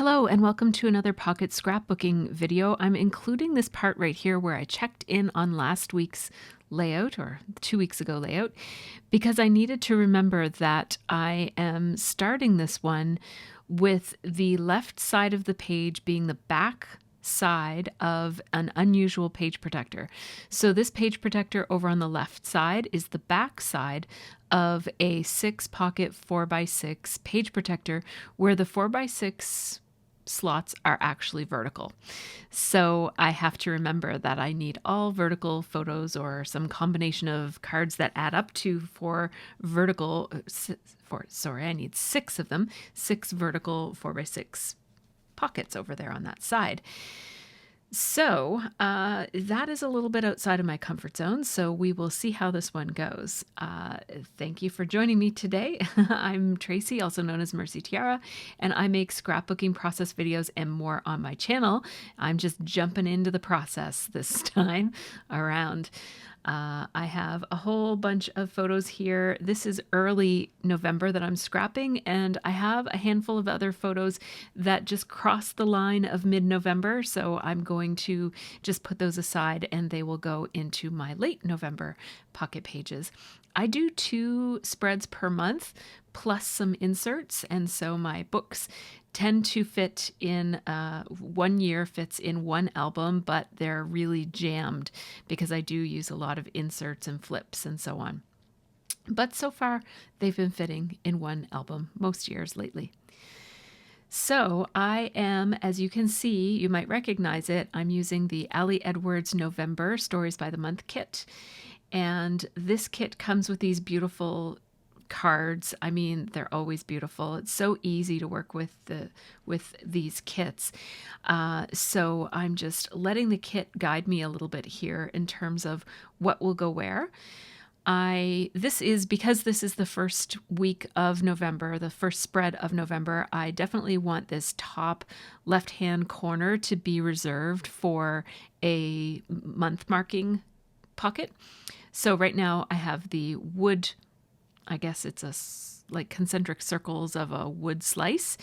Hello and welcome to another Pocket Scrapbooking video. I'm including this part right here where I checked in on last week's layout or 2 weeks ago layout because I needed to remember that I am starting this one with the left side of the page being the back side of an unusual page protector. So this page protector over on the left side is the back side of a 6-pocket 4x6 page protector where the 4x6 slots are actually vertical. So I have to remember that I need all vertical photos or some combination of cards that add up to I need 6 of them, 6 vertical 4x6 pockets over there on that side. So that is a little bit outside of my comfort zone, so we will see how this one goes. Thank you for joining me today. I'm Tracy, also known as MercyTiara, and I make scrapbooking process videos and more on my channel. I'm just jumping into the process this time around. I have a whole bunch of photos here. This is early November that I'm scrapping, and I have a handful of other photos that just cross the line of mid-November, so I'm going to just put those aside and they will go into my late November pocket pages. I do 2 spreads per month plus some inserts, and so my books tend to fit in 1 year fits in one album, but they're really jammed because I do use a lot of inserts and flips and so on. But so far they've been fitting in one album most years lately. So I am, as you can see, you might recognize it, I'm using the Ali Edwards November Stories by the Month kit. And this kit comes with these beautiful cards. I mean, they're always beautiful. It's so easy to work with these kits. So I'm just letting the kit guide me a little bit here in terms of what will go where. Because this is the first week of November, the first spread of November, I definitely want this top left-hand corner to be reserved for a month marking pocket. So right now I have the wood, I guess it's like concentric circles of a wood slice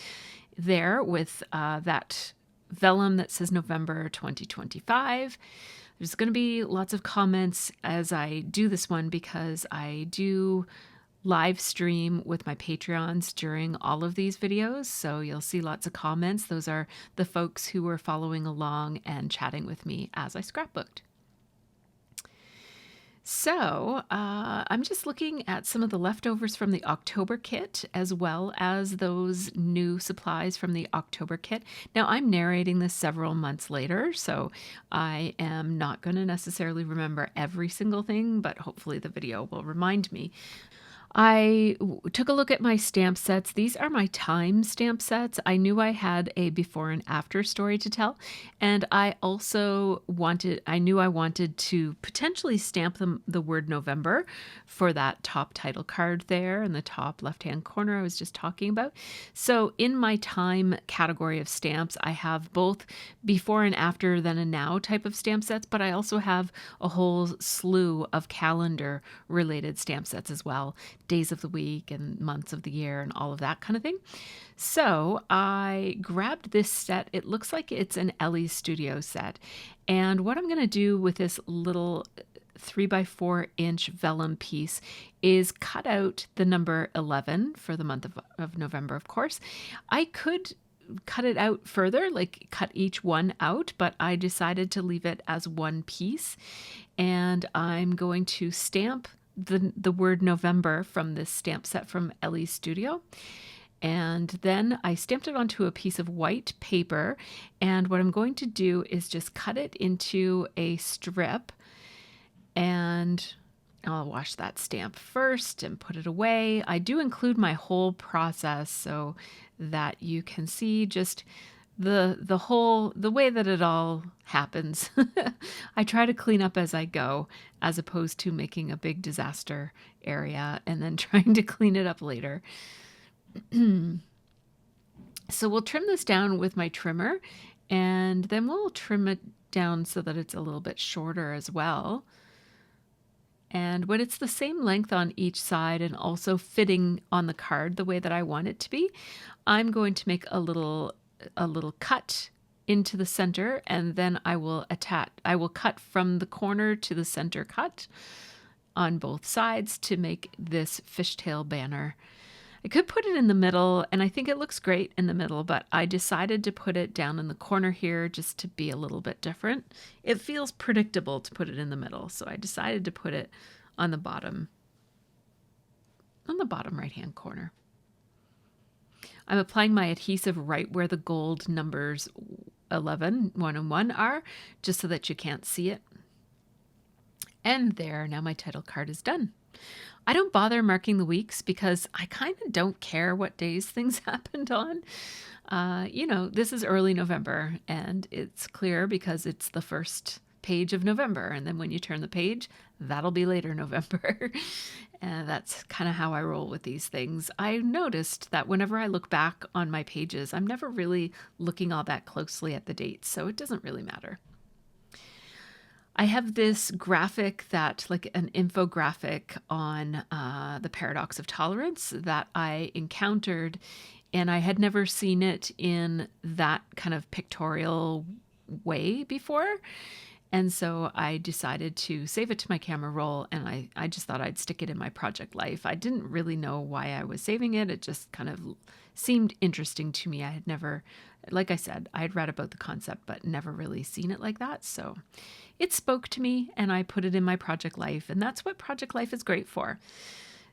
there with that vellum that says November 2025. There's going to be lots of comments as I do this one because I do live stream with my Patreons during all of these videos. So you'll see lots of comments. Those are the folks who were following along and chatting with me as I scrapbooked. So I'm just looking at some of the leftovers from the October kit as well as those new supplies from the October kit. Now I'm narrating this several months later, so I am not going to necessarily remember every single thing, but hopefully the video will remind me. I took a look at my stamp sets. These are my time stamp sets. I knew I had a before and after story to tell, and I also knew I wanted to potentially stamp the word November for that top title card there in the top left-hand corner I was just talking about. So in my time category of stamps, I have both before and after, then and now type of stamp sets, but I also have a whole slew of calendar related stamp sets as well. Days of the week and months of the year and all of that kind of thing. So I grabbed this set. It looks like it's an Ellie Studio set. And what I'm going to do with this little 3x4-inch vellum piece is cut out the number 11 for the month of November, of course. I could cut it out further, like cut each one out, but I decided to leave it as one piece. And I'm going to stamp the word November from this stamp set from Ellie Studio. And then I stamped it onto a piece of white paper. And what I'm going to do is just cut it into a strip. And I'll wash that stamp first and put it away. I do include my whole process so that you can see just the way that it all happens. I try to clean up as I go, as opposed to making a big disaster area and then trying to clean it up later. So we'll trim this down with my trimmer, and then we'll trim it down so that it's a little bit shorter as well. And when it's the same length on each side and also fitting on the card the way that I want it to be, I'm going to make a little a little cut into the center, and then I will cut from the corner to the center cut on both sides to make this fishtail banner. I could put it in the middle, and I think it looks great in the middle, but I decided to put it down in the corner here just to be a little bit different. It feels predictable to put it in the middle, so I decided to put it on the bottom right-hand corner. I'm applying my adhesive right where the gold numbers 11, 1 and 1 are, just so that you can't see it. And there, now my title card is done. I don't bother marking the weeks because I kind of don't care what days things happened on. This is early November, and it's clear because it's the first page of November. And then when you turn the page, that'll be later November. And that's kind of how I roll with these things. I noticed that whenever I look back on my pages, I'm never really looking all that closely at the dates, so it doesn't really matter. I have this graphic like an infographic on the paradox of tolerance that I encountered, and I had never seen it in that kind of pictorial way before. And so I decided to save it to my camera roll, and I just thought I'd stick it in my project life. I didn't really know why I was saving it. It just kind of seemed interesting to me. I had never, like I said, I had read about the concept, but never really seen it like that. So it spoke to me, and I put it in my project life, and that's what project life is great for.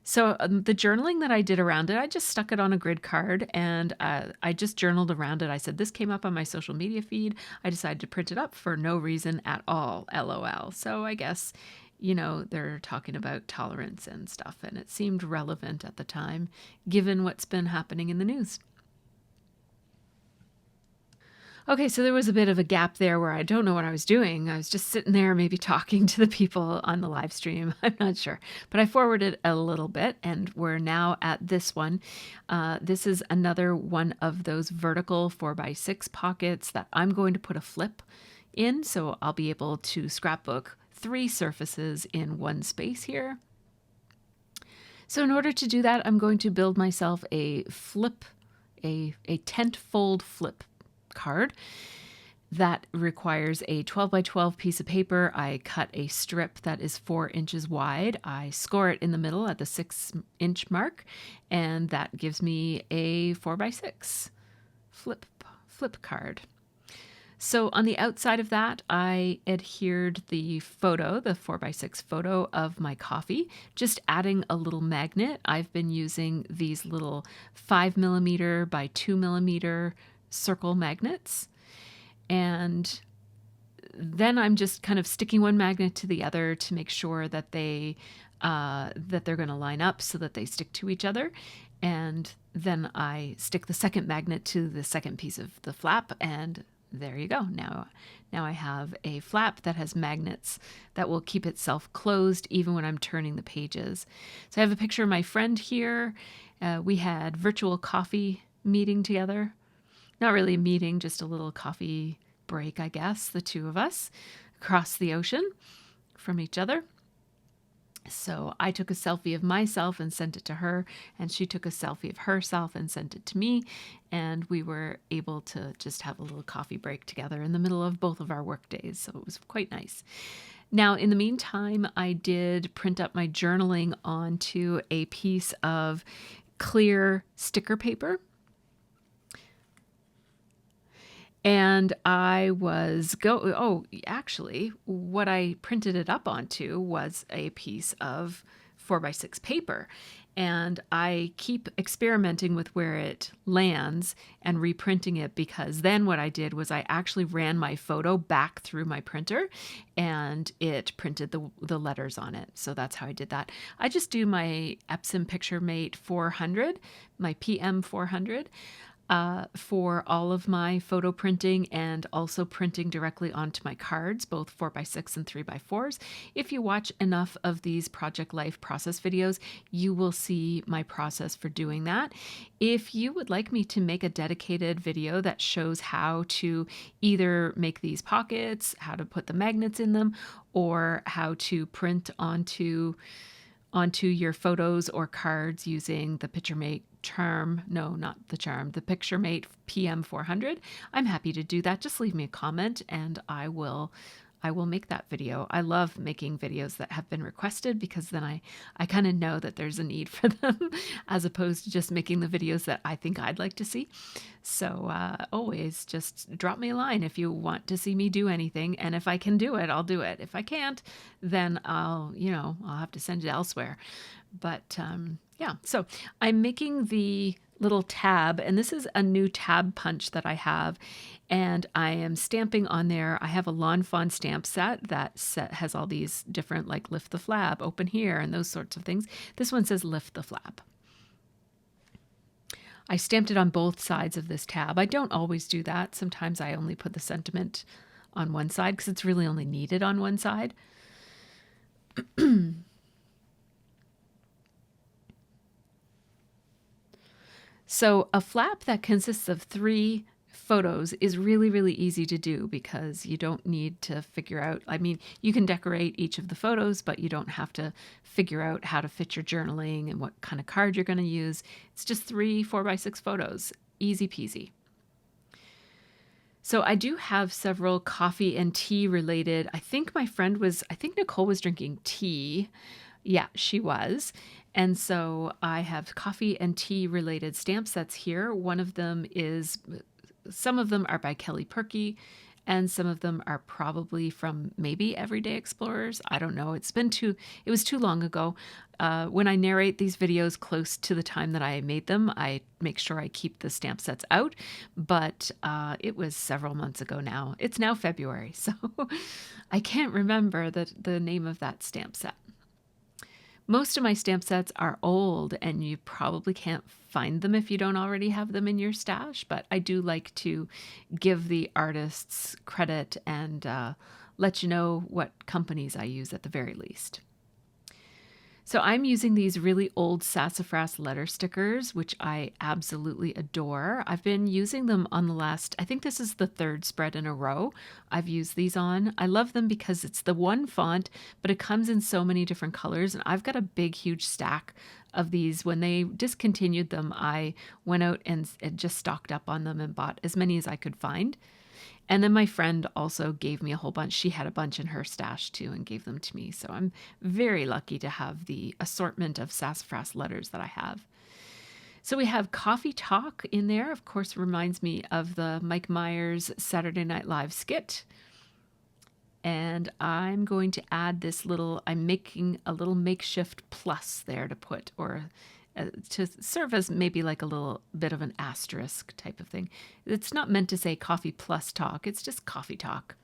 So the journaling that I did around it, I just stuck it on a grid card, and I just journaled around it. I said, this came up on my social media feed. I decided to print it up for no reason at all, LOL. So I guess, they're talking about tolerance and stuff, and it seemed relevant at the time, given what's been happening in the news. Okay, so there was a bit of a gap there where I don't know what I was doing. I was just sitting there, maybe talking to the people on the live stream. I'm not sure. But I forwarded a little bit, and we're now at this one. This is another one of those vertical 4x6 pockets that I'm going to put a flip in. So I'll be able to scrapbook 3 surfaces in one space here. So in order to do that, I'm going to build myself a tent fold flip card that requires a 12 by 12 piece of paper. I cut a strip that is 4 inches wide. I score it in the middle at the 6-inch mark, and that gives me a 4x6 flip card. So on the outside of that, I adhered the 4x6 photo of my coffee, just adding a little magnet. I've been using these little 5mm by 2mm circle magnets, and then I'm just kind of sticking one magnet to the other to make sure that they're going to line up so that they stick to each other. And then I stick the second magnet to the second piece of the flap, and there you go. Now I have a flap that has magnets that will keep itself closed even when I'm turning the pages. So I have a picture of my friend here. We had virtual coffee meeting together. Not really a meeting, just a little coffee break, I guess, the two of us across the ocean from each other. So I took a selfie of myself and sent it to her, and she took a selfie of herself and sent it to me, and we were able to just have a little coffee break together in the middle of both of our work days, so it was quite nice. Now, in the meantime, I did print up my journaling onto a piece of clear sticker paper. And I was actually, what I printed it up onto was a piece of 4x6 paper. And I keep experimenting with where it lands and reprinting it, because then what I did was I actually ran my photo back through my printer and it printed the letters on it. So that's how I did that. I just do my Epson PictureMate 400, my PM 400. For all of my photo printing, and also printing directly onto my cards, both 4x6 and 3x4s. If you watch enough of these Project Life process videos, you will see my process for doing that. If you would like me to make a dedicated video that shows how to either make these pockets, how to put the magnets in them, or how to print onto onto your photos or cards using the PictureMate charm. No, not the charm, the PictureMate PM400. I'm happy to do that. Just leave me a comment and I will make that video. I love making videos that have been requested because then I kind of know that there's a need for them as opposed to just making the videos that I think I'd like to see. So always just drop me a line if you want to see me do anything. And if I can do it, I'll do it. If I can't, then I'll have to send it elsewhere. But yeah, so I'm making the little tab, and this is a new tab punch that I have, and I am stamping on there. I have a Lawn Fawn stamp set that has all these different, like lift the flap, open here, and those sorts of things. This one says lift the flap. I stamped it on both sides of this tab. I don't always do that. Sometimes I only put the sentiment on one side because it's really only needed on one side. So a flap that consists of 3 photos is really, really easy to do because you don't need to figure out, I mean, you can decorate each of the photos, but you don't have to figure out how to fit your journaling and what kind of card you're going to use. It's just 3 4x6 photos. Easy peasy. So I do have several coffee and tea related. I think Nicole was drinking tea. Yeah, she was. And so I have coffee and tea related stamp sets here. Some of them are by Kelly Perky, and some of them are probably from maybe Everyday Explorers. I don't know. It was too long ago. When I narrate these videos close to the time that I made them, I make sure I keep the stamp sets out, but it was several months ago now. It's now February, so I can't remember the name of that stamp set. Most of my stamp sets are old and you probably can't find them if you don't already have them in your stash, but I do like to give the artists credit and let you know what companies I use at the very least. So I'm using these really old sassafras letter stickers, which I absolutely adore. I've been using them on I think this is the 3rd spread in a row I've used these on. I love them because it's the one font, but it comes in so many different colors. And I've got a big, huge stack of these. When they discontinued them, I went out and just stocked up on them and bought as many as I could find. And then my friend also gave me a whole bunch. She had a bunch in her stash too and gave them to me. So I'm very lucky to have the assortment of sassafras letters that I have. So we have Coffee Talk in there. Of course, reminds me of the Mike Myers Saturday Night Live skit. And I'm going to add I'm making a little makeshift plus there to put, or to serve as maybe like a little bit of an asterisk type of thing. It's not meant to say coffee plus talk, it's just coffee talk.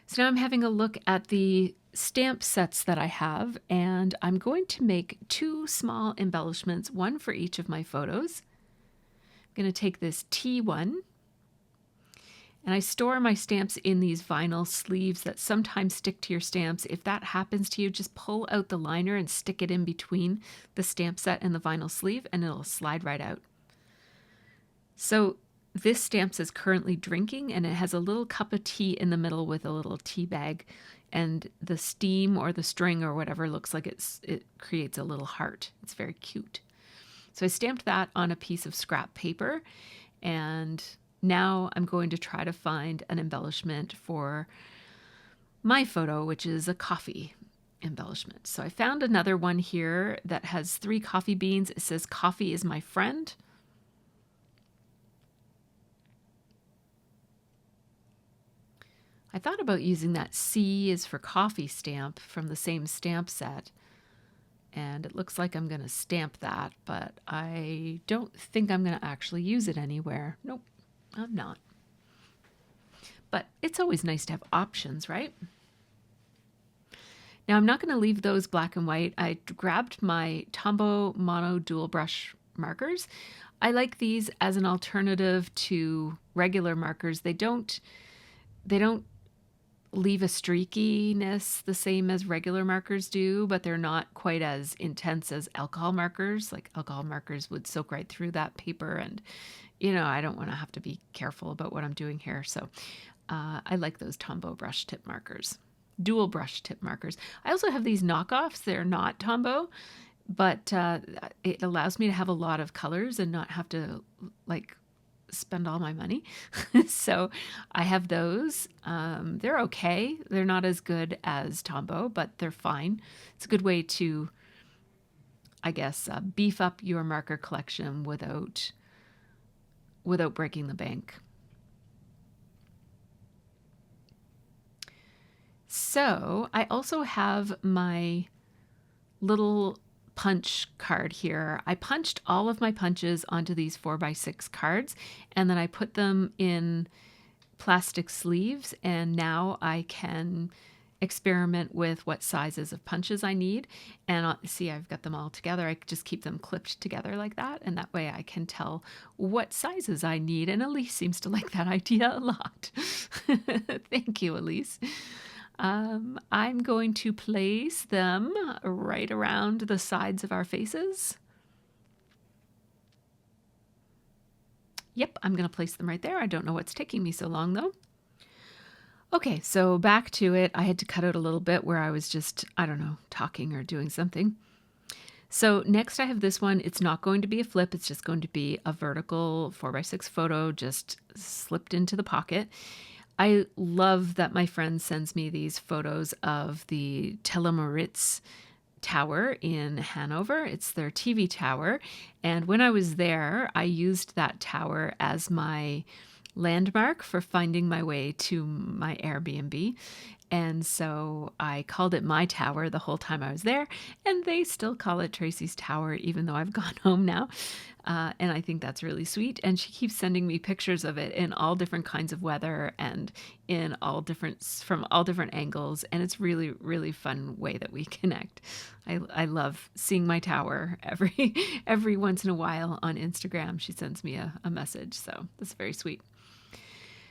So now I'm having a look at the stamp sets that I have, and I'm going to make 2 small embellishments, one for each of my photos. I'm going to take this T1, and I store my stamps in these vinyl sleeves that sometimes stick to your stamps. If that happens to you, just pull out the liner and stick it in between the stamp set and the vinyl sleeve, and it'll slide right out. So this stamp says currently drinking, and it has a little cup of tea in the middle with a little tea bag, and the steam or the string or whatever looks like it creates a little heart. It's very cute. So I stamped that on a piece of scrap paper, and now I'm going to try to find an embellishment for my photo, which is a coffee embellishment. So I found another one here that has 3 coffee beans. It says, "Coffee is my friend." I thought about using that C is for coffee stamp from the same stamp set. And it looks like I'm going to stamp that, but I don't think I'm going to actually use it anywhere. Nope. I'm not. But it's always nice to have options, right? Now I'm not going to leave those black and white. I grabbed my Tombow Mono Dual Brush markers. I like these as an alternative to regular markers. They don't leave a streakiness the same as regular markers do, but they're not quite as intense as alcohol markers. Like alcohol markers would soak right through that paper, and I don't want to have to be careful about what I'm doing here. So I like those Tombow brush tip markers. dual brush tip markers. I also have these knockoffs. They're not Tombow, but it allows me to have a lot of colors and not have to like spend all my money. So I have those. They're okay. They're not as good as Tombow, but they're fine. It's a good way to, I guess, beef up your marker collection without breaking the bank. So I also have my little punch card here. I punched all of my punches onto these 4x6 cards, and then I put them in plastic sleeves, and now I can experiment with what sizes of punches I need. And see, I've got them all together. I just keep them clipped together like that, and that way I can tell what sizes I need. And Elise seems to like that idea a lot. Thank you, Elise. I'm going to place them right around the sides of our faces. Yep, I'm going to place them right there. I don't know what's taking me so long though. Okay, so back to it. I had to cut out a little bit where I was just, I don't know, talking or doing something. So next I have this one. It's not going to be a flip. It's just going to be a vertical 4x6 photo just slipped into the pocket. I love that my friend sends me these photos of the Telemoritz Tower in Hanover. It's their TV tower. And when I was there, I used that tower as my landmark for finding my way to my Airbnb. And so I called it my tower the whole time I was there, and they still call it Tracy's Tower, even though I've gone home now. And I think that's really sweet. And she keeps sending me pictures of it in all different kinds of weather and from all different angles. And it's really, really fun way that we connect. I love seeing my tower every once in a while on Instagram. She sends me a message. So that's very sweet.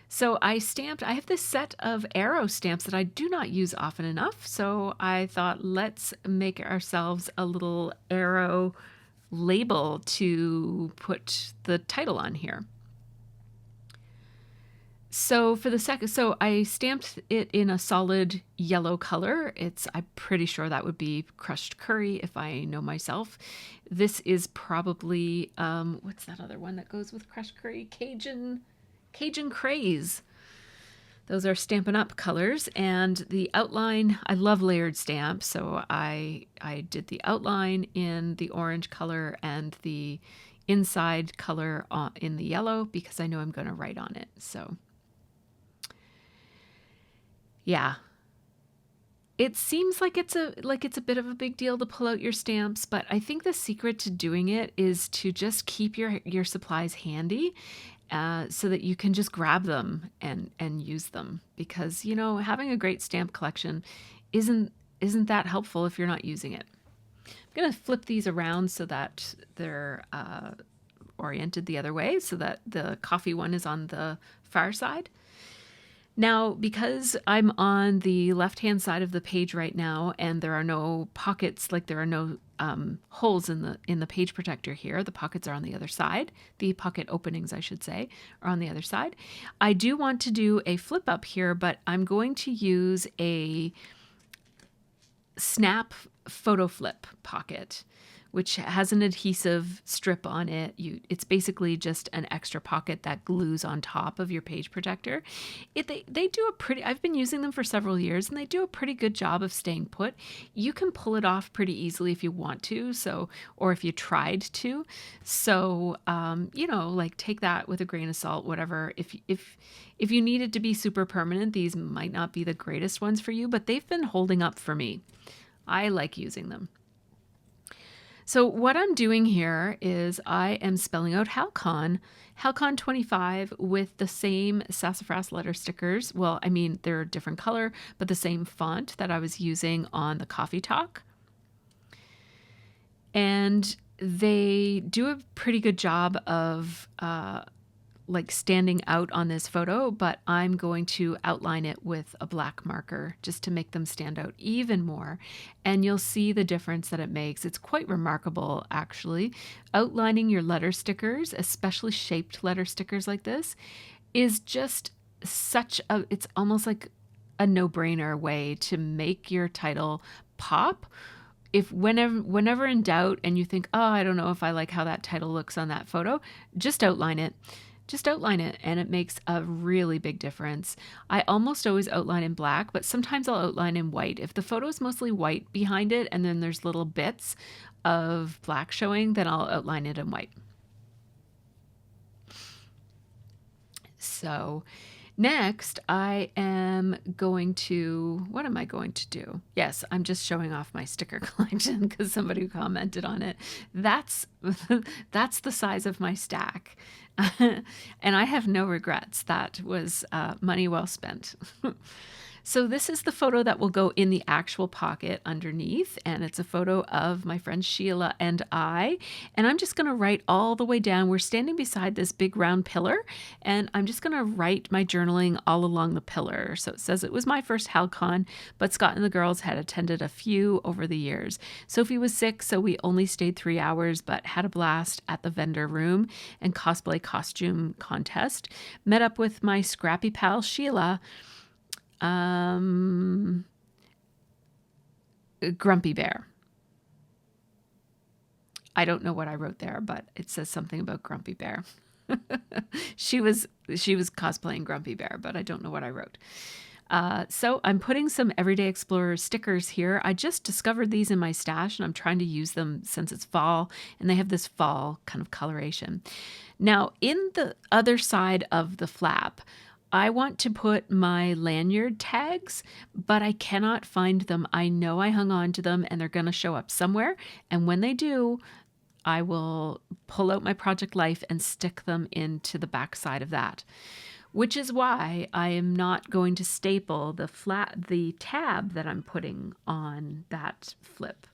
So I have this set of arrow stamps that I do not use often enough. So I thought, let's make ourselves a little arrow label to put the title on here. So I stamped it in a solid yellow color. I'm pretty sure that would be crushed curry if I know myself. This is probably, what's that other one that goes with crushed curry? Cajun Craze. Those are Stampin' Up colors, and the outline, I love layered stamps, so I did the outline in the orange color and the inside color in the yellow because I know I'm going to write on it. So yeah. It seems like it's a bit of a big deal to pull out your stamps, but I think the secret to doing it is to just keep your supplies handy. So that you can just grab them and use them, because having a great stamp collection isn't that helpful if you're not using it. I'm gonna flip these around so that they're oriented the other way, so that the coffee one is on the far side. Now, because I'm on the left-hand side of the page right now, and there are no pockets, like there are no holes in the page protector here. The pockets are on the other side. The pocket openings, I should say, are on the other side. I do want to do a flip up here, but I'm going to use a snap photo flip pocket, which has an adhesive strip on it. It's basically just an extra pocket that glues on top of your page protector. They do I've been using them for several years, and they do a pretty good job of staying put. You can pull it off pretty easily if you want to, or if you tried to. So, like take that with a grain of salt, whatever. If you need it to be super permanent, these might not be the greatest ones for you, but they've been holding up for me. I like using them. So what I'm doing here is I am spelling out Halcon 25 with the same sassafras letter stickers. Well, I mean, they're a different color, but the same font that I was using on the Coffee Talk. And they do a pretty good job of standing out on this photo, but I'm going to outline it with a black marker just to make them stand out even more. And you'll see the difference that it makes. It's quite remarkable, actually. Outlining your letter stickers, especially shaped letter stickers like this, is just it's almost like a no-brainer way to make your title pop. If whenever in doubt and you think, oh, I don't know if I like how that title looks on that photo, just outline it. Just outline it, and it makes a really big difference. I almost always outline in black, but sometimes I'll outline in white. If the photo is mostly white behind it and then there's little bits of black showing, then I'll outline it in white. So next, I am going to, what am I going to do? Yes, I'm just showing off my sticker collection because somebody commented on it. That's the size of my stack. And I have no regrets. That was money well spent. So this is the photo that will go in the actual pocket underneath, and it's a photo of my friend Sheila and I, and I'm just going to write all the way down. We're standing beside this big round pillar, and I'm just going to write my journaling all along the pillar. So it says it was my first HalCon, but Scott and the girls had attended a few over the years. Sophie was sick, so we only stayed 3 hours, but had a blast at the vendor room and cosplay costume contest. Met up with my scrappy pal Sheila, Grumpy Bear. I don't know what I wrote there, but it says something about Grumpy Bear. She was cosplaying Grumpy Bear, but I don't know what I wrote. So I'm putting some Everyday Explorer stickers here. I just discovered these in my stash, and I'm trying to use them since it's fall, and they have this fall kind of coloration. Now, in the other side of the flap, I want to put my lanyard tags, but I cannot find them. I know I hung on to them and they're going to show up somewhere. And when they do, I will pull out my Project Life and stick them into the back side of that, which is why I am not going to staple the tab that I'm putting on that flip.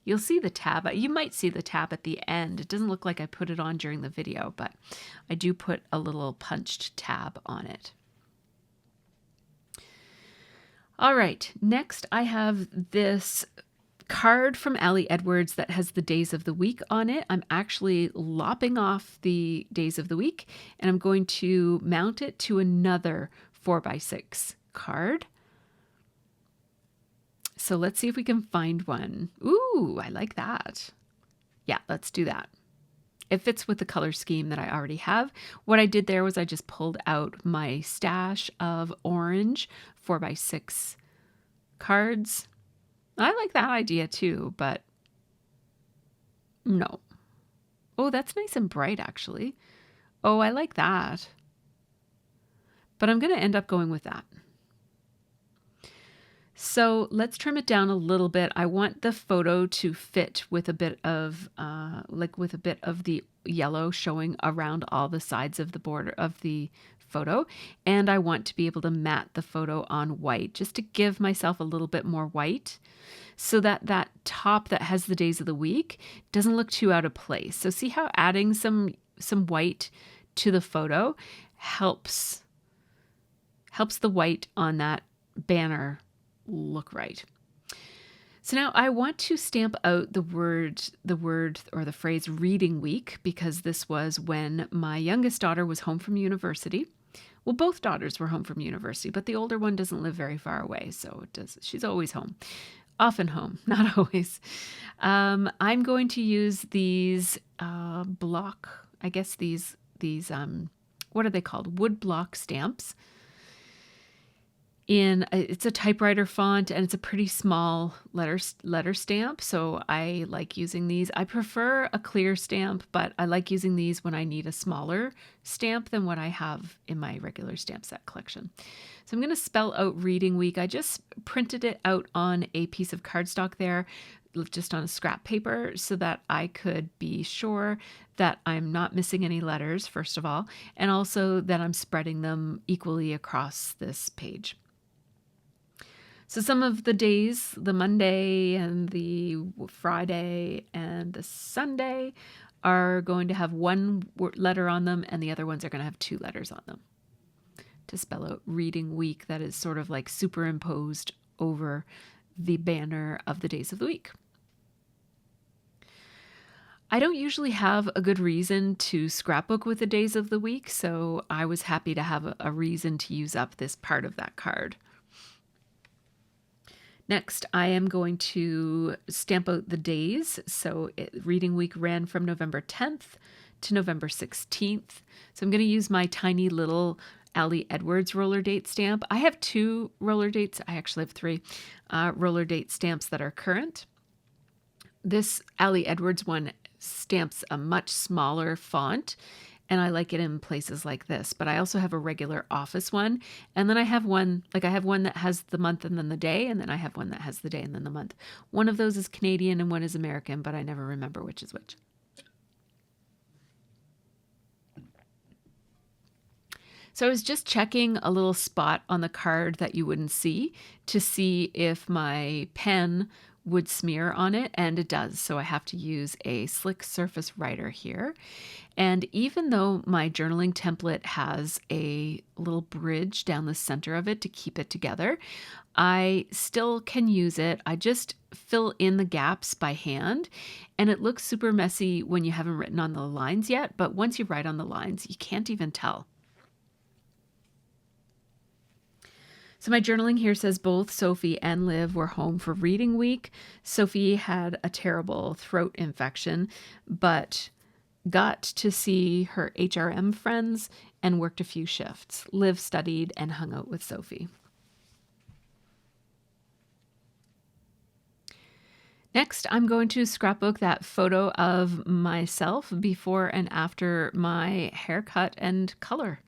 You'll see the tab. You might see the tab at the end. It doesn't look like I put it on during the video, but I do put a little punched tab on it. All right, next I have this card from Ali Edwards that has the days of the week on it. I'm actually lopping off the days of the week, and I'm going to mount it to another 4x6 card. So let's see if we can find one. Ooh, I like that. Yeah, let's do that. It fits with the color scheme that I already have. What I did there was I just pulled out my stash of orange 4x6 cards. I like that idea too, but no. Oh, that's nice and bright actually. Oh, I like that. But I'm going to end up going with that. So let's trim it down a little bit. I want the photo to fit with a bit of the yellow showing around all the sides of the border of the photo. And I want to be able to matte the photo on white just to give myself a little bit more white so that that top that has the days of the week doesn't look too out of place. So see how adding some white to the photo helps the white on that banner look right. So now I want to stamp out the word or the phrase reading week, because this was when my youngest daughter was home from university. Well, both daughters were home from university, but the older one doesn't live very far away, so she's always home. Often home, not always. I'm going to use these what are they called? Wood block stamps. It's a typewriter font, and it's a pretty small letter stamp, so I like using these. I prefer a clear stamp, but I like using these when I need a smaller stamp than what I have in my regular stamp set collection. So I'm going to spell out reading week. I just printed it out on a piece of cardstock there, just on a scrap paper, so that I could be sure that I'm not missing any letters, first of all, and also that I'm spreading them equally across this page. So some of the days, the Monday and the Friday and the Sunday, are going to have one letter on them, and the other ones are going to have 2 letters on them to spell out reading week. That is sort of like superimposed over the banner of the days of the week. I don't usually have a good reason to scrapbook with the days of the week, so I was happy to have a reason to use up this part of that card. Next, I am going to stamp out the days. So reading week ran from November 10th to November 16th. So I'm going to use my tiny little Allie Edwards roller date stamp. I have 2 roller dates. I actually have 3 roller date stamps that are current. This Allie Edwards one stamps a much smaller font, and I like it in places like this. But I also have a regular office one, and then I have one that has the month and then the day, and then I have one that has the day and then the month. One of those is Canadian and one is American, but I never remember which is which. So I was just checking a little spot on the card that you wouldn't see to see if my pen would smear on it, and it does. So I have to use a slick surface writer here. And even though my journaling template has a little bridge down the center of it to keep it together, I still can use it. I just fill in the gaps by hand, and it looks super messy when you haven't written on the lines yet, but once you write on the lines, you can't even tell. So my journaling here says both Sophie and Liv were home for reading week. Sophie had a terrible throat infection, but got to see her HRM friends and worked a few shifts. Liv studied and hung out with Sophie. Next, I'm going to scrapbook that photo of myself before and after my haircut and color.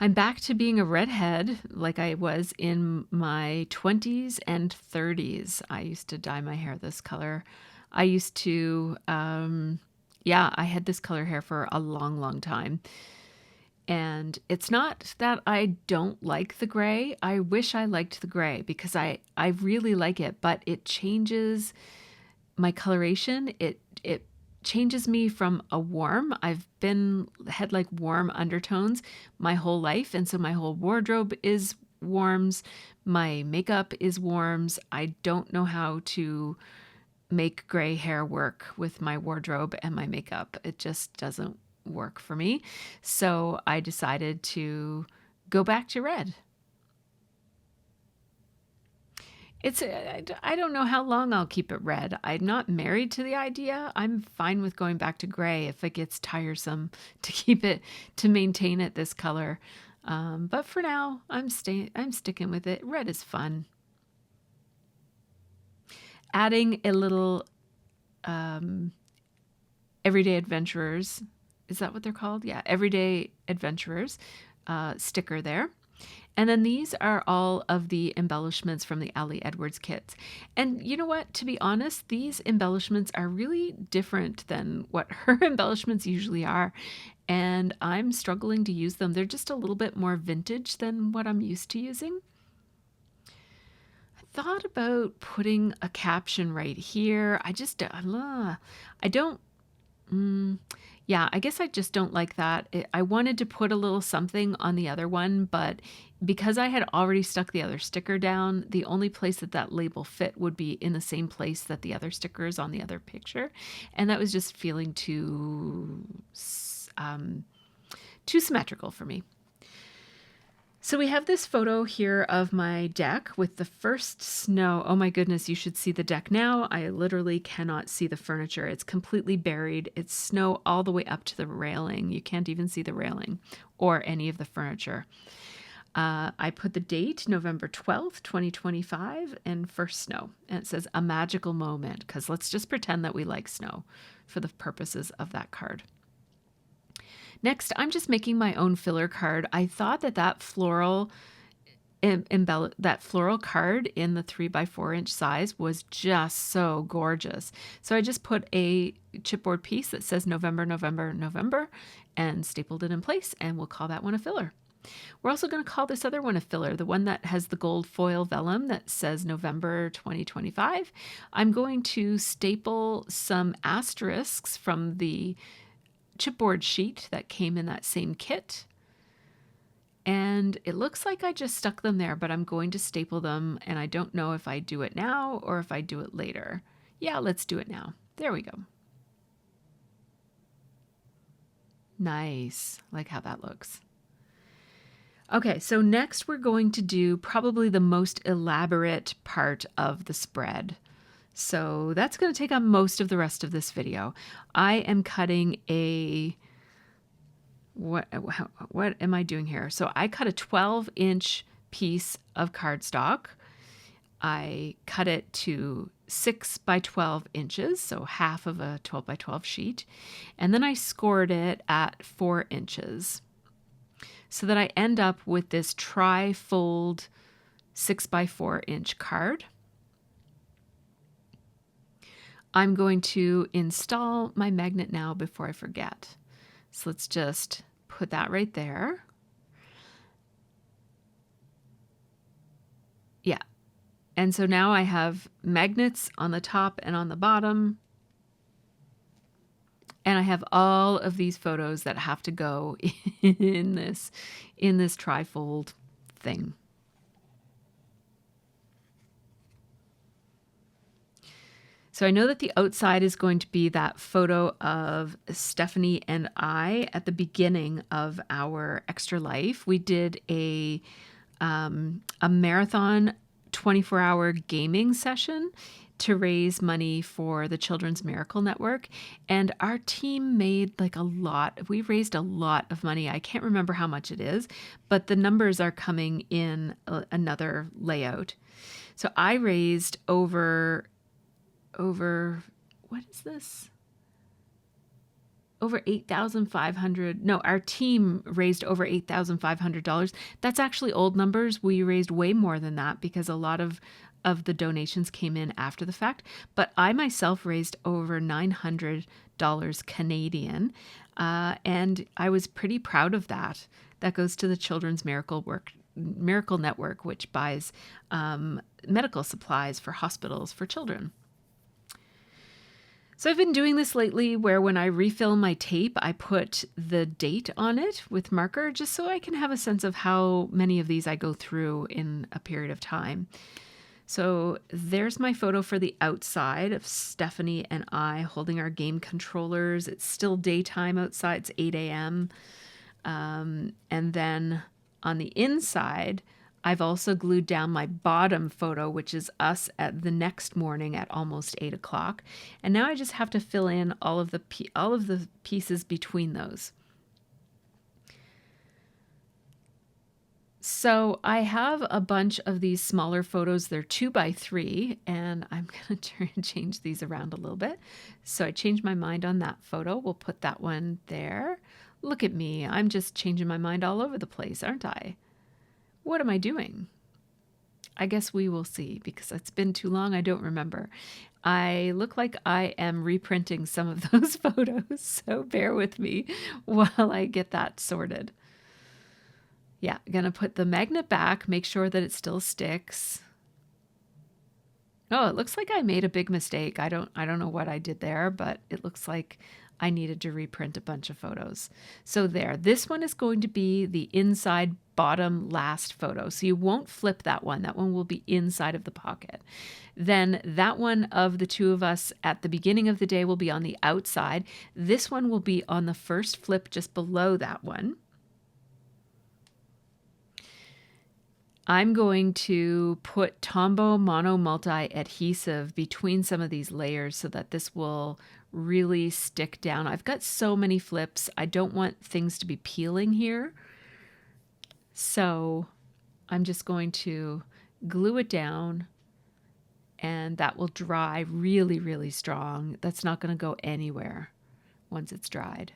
I'm back to being a redhead like I was in my 20s and 30s. I used to dye my hair this color. I used to, I had this color hair for a long, long time. And it's not that I don't like the gray. I wish I liked the gray because I really like it, but it changes my coloration. It changes me from a warm. I've had like warm undertones my whole life, and so my whole wardrobe is warms. My makeup is warms. I don't know how to make gray hair work with my wardrobe and my makeup. It just doesn't work for me. So I decided to go back to red. I don't know how long I'll keep it red. I'm not married to the idea. I'm fine with going back to gray if it gets tiresome to maintain it this color. But for now, I'm sticking with it. Red is fun. Adding a little Everyday Adventurers, is that what they're called? Yeah, Everyday Adventurers sticker there. And then these are all of the embellishments from the Allie Edwards kits. And you know what? To be honest, these embellishments are really different than what her embellishments usually are. And I'm struggling to use them. They're just a little bit more vintage than what I'm used to using. I thought about putting a caption right here. I guess I just don't like that. I wanted to put a little something on the other one, but because I had already stuck the other sticker down, the only place that label fit would be in the same place that the other sticker is on the other picture. And that was just feeling too symmetrical for me. So we have this photo here of my deck with the first snow. Oh my goodness, you should see the deck now. I literally cannot see the furniture. It's completely buried. It's snow all the way up to the railing. You can't even see the railing or any of the furniture. I put the date, November 12th, 2025, and first snow. And it says a magical moment, because let's just pretend that we like snow for the purposes of that card. Next, I'm just making my own filler card. I thought that floral card in the 3x4 inch size was just so gorgeous. So I just put a chipboard piece that says November, November, November, and stapled it in place, and we'll call that one a filler. We're also going to call this other one a filler, the one that has the gold foil vellum that says November 2025. I'm going to staple some asterisks from the chipboard sheet that came in that same kit. And it looks like I just stuck them there, but I'm going to staple them, and I don't know if I do it now or if I do it later. Yeah, let's do it now. There we go. Nice. Like how that looks. Okay, so next we're going to do probably the most elaborate part of the spread. So that's going to take up most of the rest of this video. I am cutting a, what am I doing here? So I cut a 12-inch piece of cardstock. I cut it to 6 by 12 inches, so half of a 12 by 12 sheet. And then I scored it at 4 inches so that I end up with this tri-fold 6 by 4 inch card. I'm going to install my magnet now before I forget. So let's just put that right there. Yeah. And so now I have magnets on the top and on the bottom. And I have all of these photos that have to go in this trifold thing. So I know that the outside is going to be that photo of Stephanie and I at the beginning of our Extra Life. We did a marathon 24-hour gaming session to raise money for the Children's Miracle Network. And our team made like a lot. We raised a lot of money. I can't remember how much it is, but the numbers are coming in another layout. So I raised over, what is this? Over $8,500. No, our team raised over $8,500. That's actually old numbers. We raised way more than that because a lot of the donations came in after the fact. But I myself raised over $900 Canadian, and I was pretty proud of that. That goes to the Children's Miracle Network, which buys medical supplies for hospitals for children. So I've been doing this lately where when I refill my tape, I put the date on it with marker just so I can have a sense of how many of these I go through in a period of time. So there's my photo for the outside of Stephanie and I holding our game controllers. It's still daytime outside, it's 8 a.m. And then on the inside, I've also glued down my bottom photo, which is us at the next morning at almost 8 o'clock. And now I just have to fill in all of the pieces between those. So I have a bunch of these smaller photos. They're 2 by 3, and I'm going to try and change these around a little bit. So I changed my mind on that photo. We'll put that one there. Look at me. I'm just changing my mind all over the place, aren't I? What am I doing? I guess we will see because it's been too long. I don't remember. I look like I am reprinting some of those photos, so bear with me while I get that sorted. Yeah, I'm going to put the magnet back, make sure that it still sticks. Oh, it looks like I made a big mistake. I don't know what I did there, but it looks like I needed to reprint a bunch of photos. So there, this one is going to be the inside bottom last photo. So you won't flip that one. That one will be inside of the pocket. Then that one of the two of us at the beginning of the day will be on the outside. This one will be on the first flip just below that one. I'm going to put Tombow Mono Multi adhesive between some of these layers so that this will really stick down. I've got so many flips. I don't want things to be peeling here. So I'm just going to glue it down and that will dry really, really strong. That's not going to go anywhere once it's dried.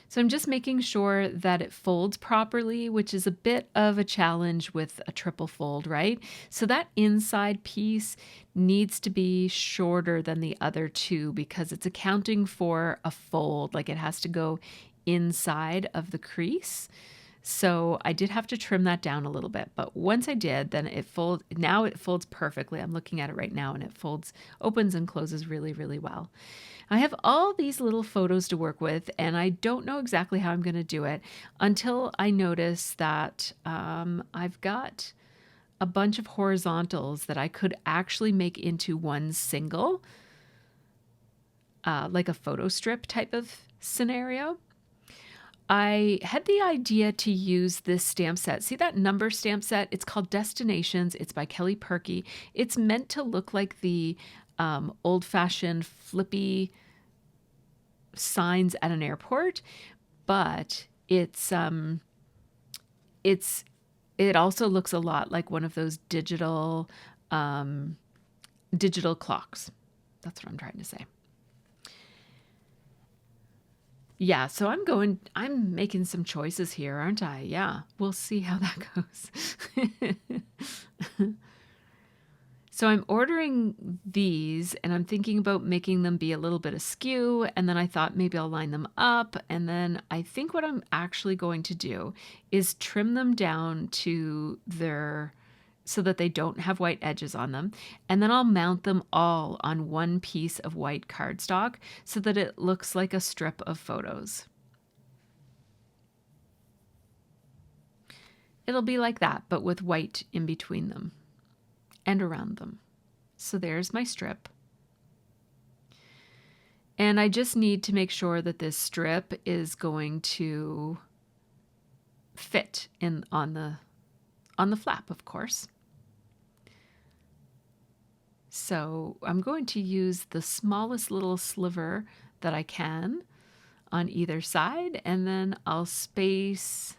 So I'm just making sure that it folds properly, which is a bit of a challenge with a triple fold, right? So that inside piece needs to be shorter than the other two because it's accounting for a fold, like it has to go inside of the crease. So I did have to trim that down a little bit, but once I did, then now it folds perfectly. I'm looking at it right now and it opens and closes really, really well. I have all these little photos to work with and I don't know exactly how I'm going to do it until I notice that I've got a bunch of horizontals that I could actually make into one single, like a photo strip type of scenario. I had the idea to use this stamp set. See that number stamp set? It's called Destinations. It's by Kelly Perky. It's meant to look like the old-fashioned flippy signs at an airport, but it also looks a lot like one of those digital clocks. That's what I'm trying to say. Yeah, so I'm making some choices here, aren't I? Yeah, we'll see how that goes. So I'm ordering these and I'm thinking about making them be a little bit askew, and then I thought maybe I'll line them up, and then I think what I'm actually going to do is trim them down to so that they don't have white edges on them, and then I'll mount them all on one piece of white cardstock so that it looks like a strip of photos. It'll be like that, but with white in between them and around them. So there's my strip. And I just need to make sure that this strip is going to fit on the flap, of course. So I'm going to use the smallest little sliver that I can on either side, and then I'll space.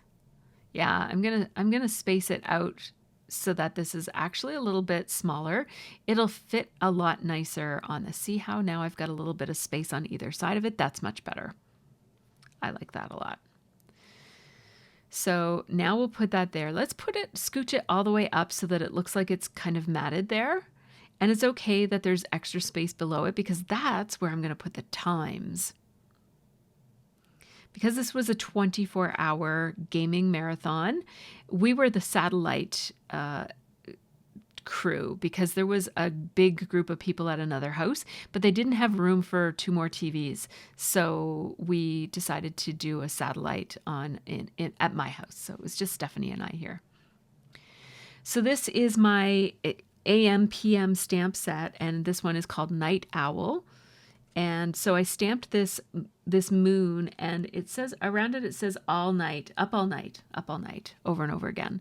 Yeah, I'm gonna space it out so that this is actually a little bit smaller. It'll fit a lot nicer on this. See how now I've got a little bit of space on either side of it? That's much better. I like that a lot. So now we'll put that there. Let's scooch it all the way up so that it looks like it's kind of matted there. And it's okay that there's extra space below it because that's where I'm going to put the times. Because this was a 24-hour gaming marathon, we were the satellite crew because there was a big group of people at another house, but they didn't have room for 2 more TVs. So we decided to do a satellite at my house. So it was just Stephanie and I here. So this is my AM PM stamp set, and this one is called Night Owl. And so I stamped this moon, and it says around it says all night, up all night, up all night, over and over again.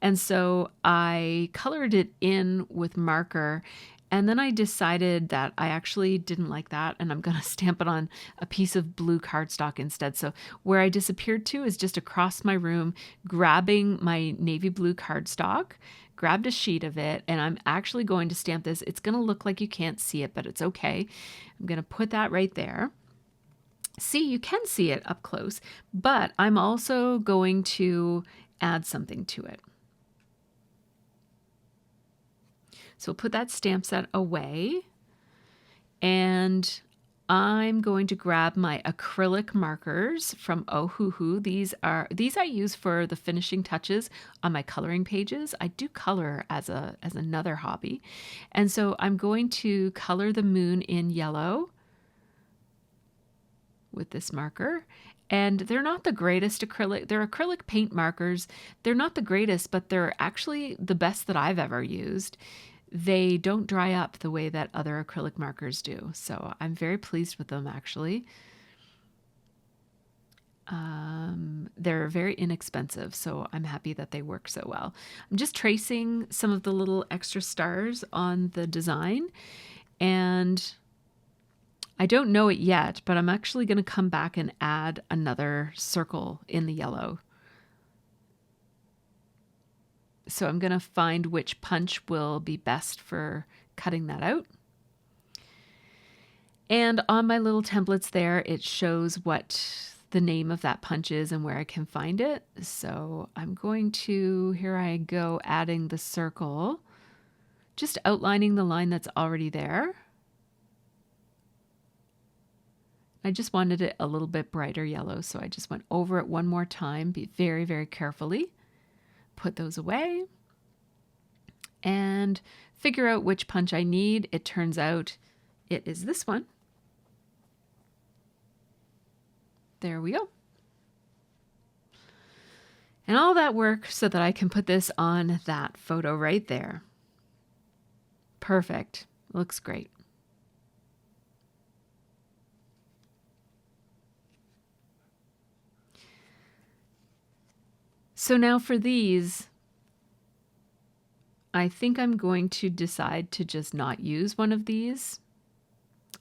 And so I colored it in with marker, and then I decided that I actually didn't like that, and I'm going to stamp it on a piece of blue cardstock instead. So where I disappeared to is just across my room, grabbing my navy blue cardstock, grabbed a sheet of it, and I'm actually going to stamp this. It's going to look like you can't see it, but it's okay. I'm going to put that right there. See, you can see it up close, but I'm also going to add something to it. So we'll put that stamp set away, and I'm going to grab my acrylic markers from Ohuhu. These I use for the finishing touches on my coloring pages. I do color as another hobby. And so I'm going to color the moon in yellow with this marker. And they're not the greatest acrylic. They're acrylic paint markers. They're not the greatest, but they're actually the best that I've ever used. They don't dry up the way that other acrylic markers do. So I'm very pleased with them, actually. They're very inexpensive, so I'm happy that they work so well. I'm just tracing some of the little extra stars on the design, and I don't know it yet, but I'm actually going to come back and add another circle in the yellow. So I'm going to find which punch will be best for cutting that out. And on my little templates there, it shows what the name of that punch is and where I can find it. So I'm going to, here I go, adding the circle, just outlining the line that's already there. I just wanted it a little bit brighter yellow, so I just went over it one more time, be very, very carefully. Put those away and figure out which punch I need. It turns out it is this one. There we go. And all that work so that I can put this on that photo right there. Perfect. Looks great. So now for these, I think I'm going to decide to just not use one of these.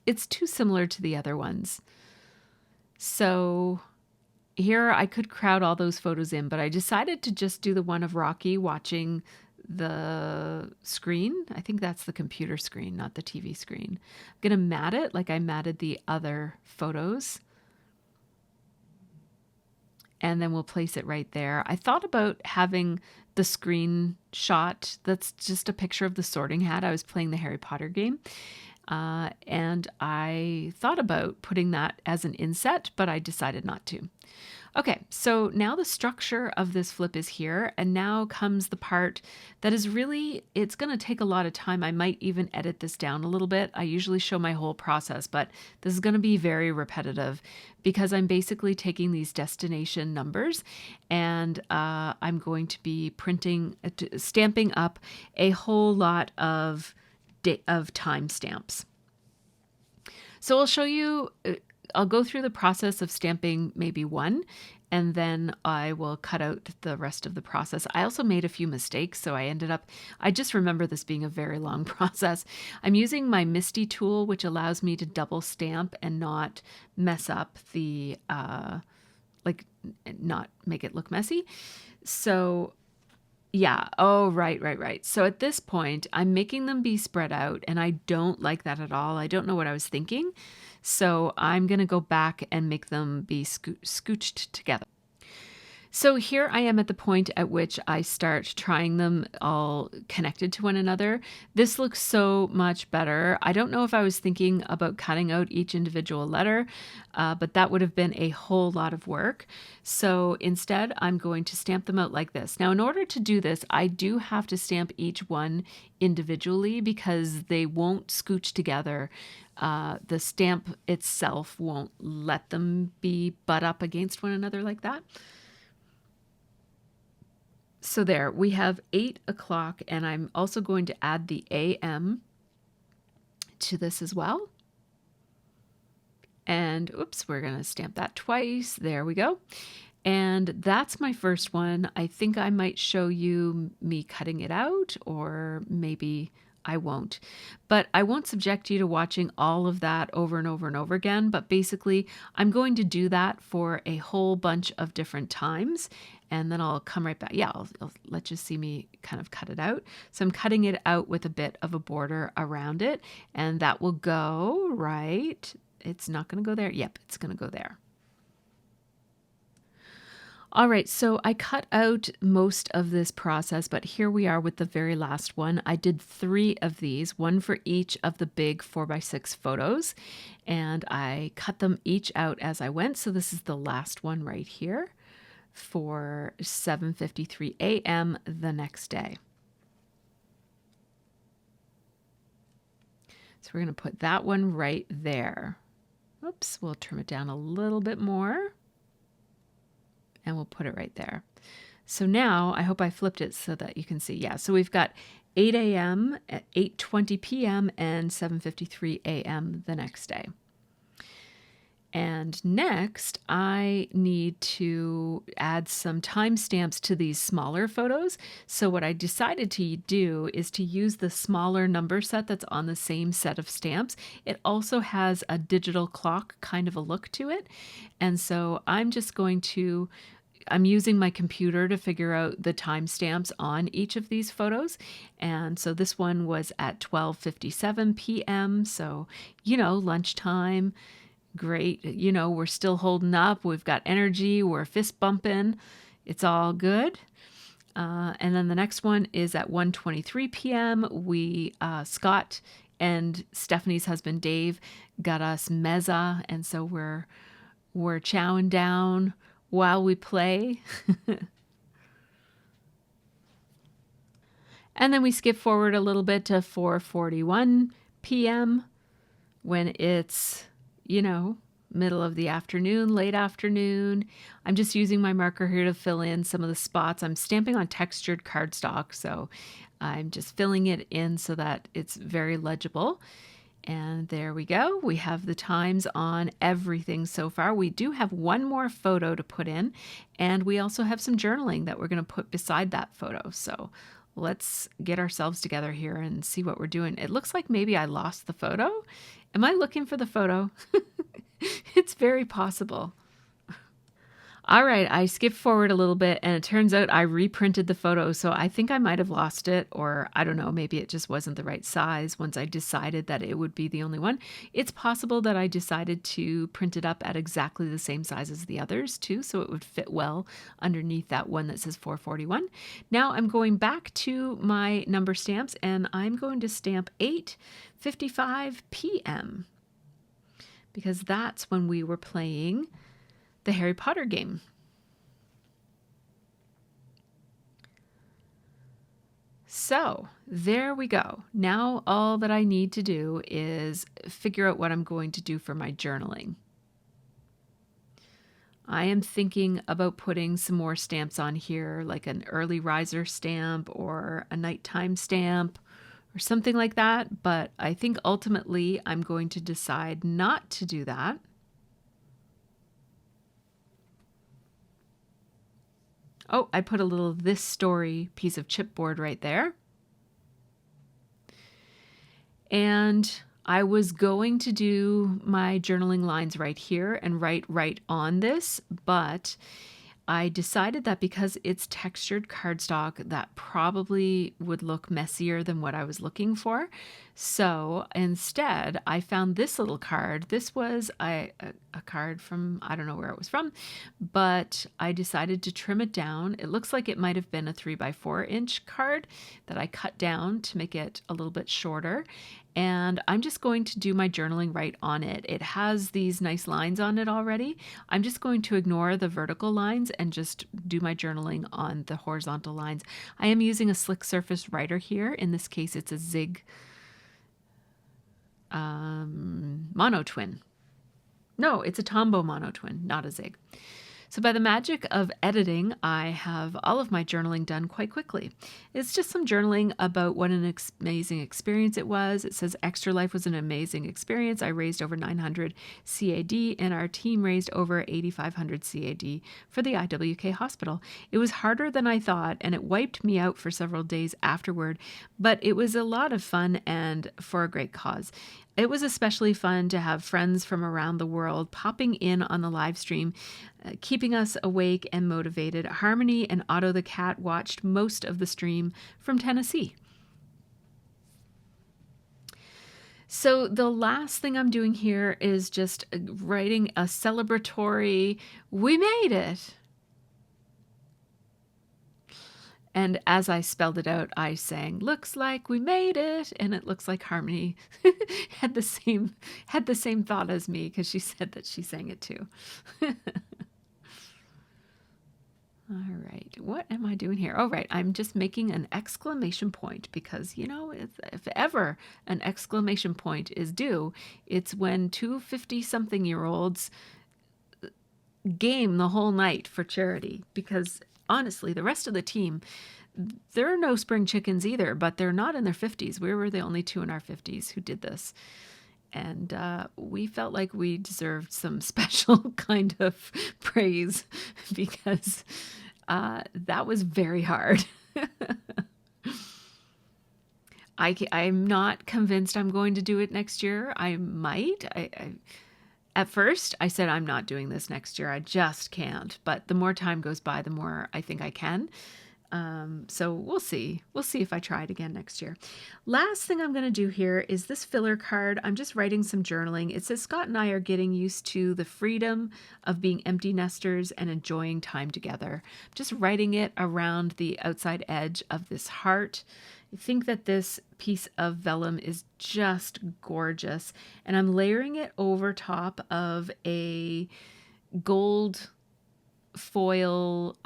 It's too similar to the other ones. So here I could crowd all those photos in, but I decided to just do the one of Rocky watching the screen. I think that's the computer screen, not the TV screen. I'm going to mat it like I matted the other photos. And then we'll place it right there. I thought about having the screenshot that's just a picture of the Sorting Hat. I was playing the Harry Potter game. And I thought about putting that as an inset, but I decided not to. Okay, so now the structure of this flip is here, and now comes the part that is really, it's going to take a lot of time. I might even edit this down a little bit. I usually show my whole process, but this is going to be very repetitive because I'm basically taking these destination numbers and I'm going to be stamping up a whole lot of timestamps. So I'll show you, I'll go through the process of stamping maybe one, and then I will cut out the rest of the process. I also made a few mistakes, so I just remember this being a very long process. I'm using my Misty tool, which allows me to double stamp and not mess up the, not make it look messy. So yeah. Oh, right. So at this point, I'm making them be spread out, and I don't like that at all. I don't know what I was thinking. So I'm going to go back and make them be scooched together. So here I am at the point at which I start trying them all connected to one another. This looks so much better. I don't know if I was thinking about cutting out each individual letter, but that would have been a whole lot of work. So instead, I'm going to stamp them out like this. Now, in order to do this, I do have to stamp each one individually because they won't scooch together. The stamp itself won't let them be butt up against one another like that. So there, we have 8 o'clock, and I'm also going to add the AM to this as well. And oops, we're going to stamp that twice. There we go. And that's my first one. I think I might show you me cutting it out, or maybe I won't. But I won't subject you to watching all of that over and over and over again. But basically, I'm going to do that for a whole bunch of different times. And then I'll come right back. Yeah, I'll let you see me kind of cut it out. So I'm cutting it out with a bit of a border around it. And that will go right. It's not going to go there. Yep, it's going to go there. All right, so I cut out most of this process, but here we are with the very last one. I did 3 of these, one for each of the big 4x6 photos, and I cut them each out as I went. So this is the last one right here for 7:53 a.m. the next day. So we're going to put that one right there. Oops, we'll trim it down a little bit more. And we'll put it right there. So now, I hope I flipped it so that you can see. Yeah, so we've got 8 a.m., 8:20 p.m., and 7:53 a.m. the next day. And next, I need to add some timestamps to these smaller photos. So what I decided to do is to use the smaller number set that's on the same set of stamps. It also has a digital clock kind of a look to it. And so I'm using my computer to figure out the timestamps on each of these photos. And so this one was at 12:57 p.m. So, lunchtime. Great. We're still holding up. We've got energy. We're fist bumping. It's all good. And then the next one is at 1:23 p.m. Scott and Stephanie's husband, Dave, got us mezza. And so we're chowing down while we play. And then we skip forward a little bit to 4:41 p.m. when it's, middle of the afternoon, late afternoon. I'm just using my marker here to fill in some of the spots. I'm stamping on textured cardstock, so I'm just filling it in so that it's very legible. And there we go. We have the times on everything so far. We do have one more photo to put in, and we also have some journaling that we're going to put beside that photo. So let's get ourselves together here and see what we're doing. It looks like maybe I lost the photo. Am I looking for the photo? It's very possible. All right, I skipped forward a little bit and it turns out I reprinted the photo, so I think I might have lost it, or I don't know, maybe it just wasn't the right size once I decided that it would be the only one. It's possible that I decided to print it up at exactly the same size as the others too, so it would fit well underneath that one that says 441. Now I'm going back to my number stamps and I'm going to stamp 8:55 p.m. because that's when we were playing the Harry Potter game. So there we go. Now all that I need to do is figure out what I'm going to do for my journaling. I am thinking about putting some more stamps on here, like an early riser stamp or a nighttime stamp or something like that. But I think ultimately I'm going to decide not to do that. Oh, I put a little "this story" piece of chipboard right there. And I was going to do my journaling lines right here and write right on this, but I decided that because it's textured cardstock, that probably would look messier than what I was looking for. So instead, I found this little card. This was a card from, I don't know where it was from, but I decided to trim it down. It looks like it might have been a 3x4-inch card that I cut down to make it a little bit shorter. And I'm just going to do my journaling right on it. It has these nice lines on it already. I'm just going to ignore the vertical lines and just do my journaling on the horizontal lines. I am using a slick surface writer here. In this case, it's a Zig mono twin. No, it's a Tombow mono twin, not a Zig. So by the magic of editing, I have all of my journaling done quite quickly. It's just some journaling about what an amazing experience it was. It says Extra Life was an amazing experience. I raised over 900 CAD and our team raised over 8,500 CAD for the IWK hospital. It was harder than I thought and it wiped me out for several days afterward, but it was a lot of fun and for a great cause. It was especially fun to have friends from around the world popping in on the live stream, keeping us awake and motivated. Harmony and Otto the cat watched most of the stream from Tennessee. So the last thing I'm doing here is just writing a celebratory, "We made it." And as I spelled it out, I sang, "Looks like we made it." And it looks like Harmony had the same thought as me because she said that she sang it too. All right, what am I doing here? Oh, right, I'm just making an exclamation point because, you know, if ever an exclamation point is due, it's when two 50-something-year-olds game the whole night for charity because honestly, the rest of the team, there are no spring chickens either, but they're not in their 50s. We were the only two in our 50s who did this. And we felt like we deserved some special kind of praise because that was very hard. I'm not convinced I'm going to do it next year. I might. At first, I said, I'm not doing this next year. I just can't. But the more time goes by, the more I think I can. So we'll see. We'll see if I try it again next year. Last thing I'm going to do here is this filler card. I'm just writing some journaling. It says, Scott and I are getting used to the freedom of being empty nesters and enjoying time together. Just writing it around the outside edge of this heart. I think that this piece of vellum is just gorgeous, and I'm layering it over top of a gold foil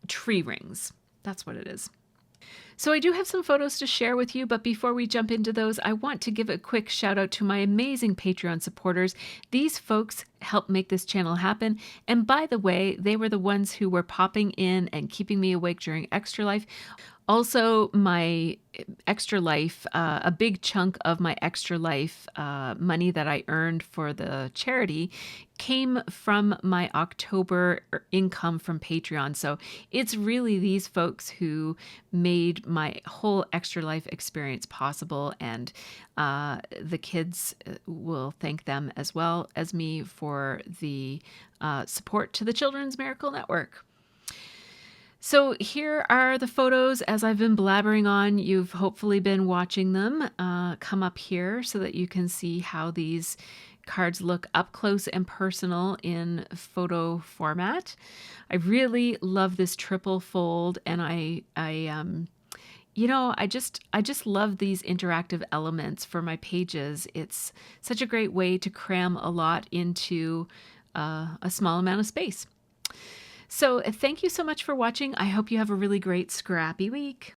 tree rings. That's what it is. So I do have some photos to share with you, but before we jump into those, I want to give a quick shout out to my amazing Patreon supporters. These folks help make this channel happen. And by the way, they were the ones who were popping in and keeping me awake during Extra Life. Also, my Extra Life, a big chunk of my Extra Life money that I earned for the charity came from my October income from Patreon. So it's really these folks who made my whole Extra Life experience possible. And the kids will thank them as well as me for the support to the Children's Miracle Network. So here are the photos as I've been blabbering on. You've hopefully been watching them come up here so that you can see how these cards look up close and personal in photo format. I really love this triple fold, and I just love these interactive elements for my pages. It's such a great way to cram a lot into a small amount of space. So thank you so much for watching. I hope you have a really great scrappy week.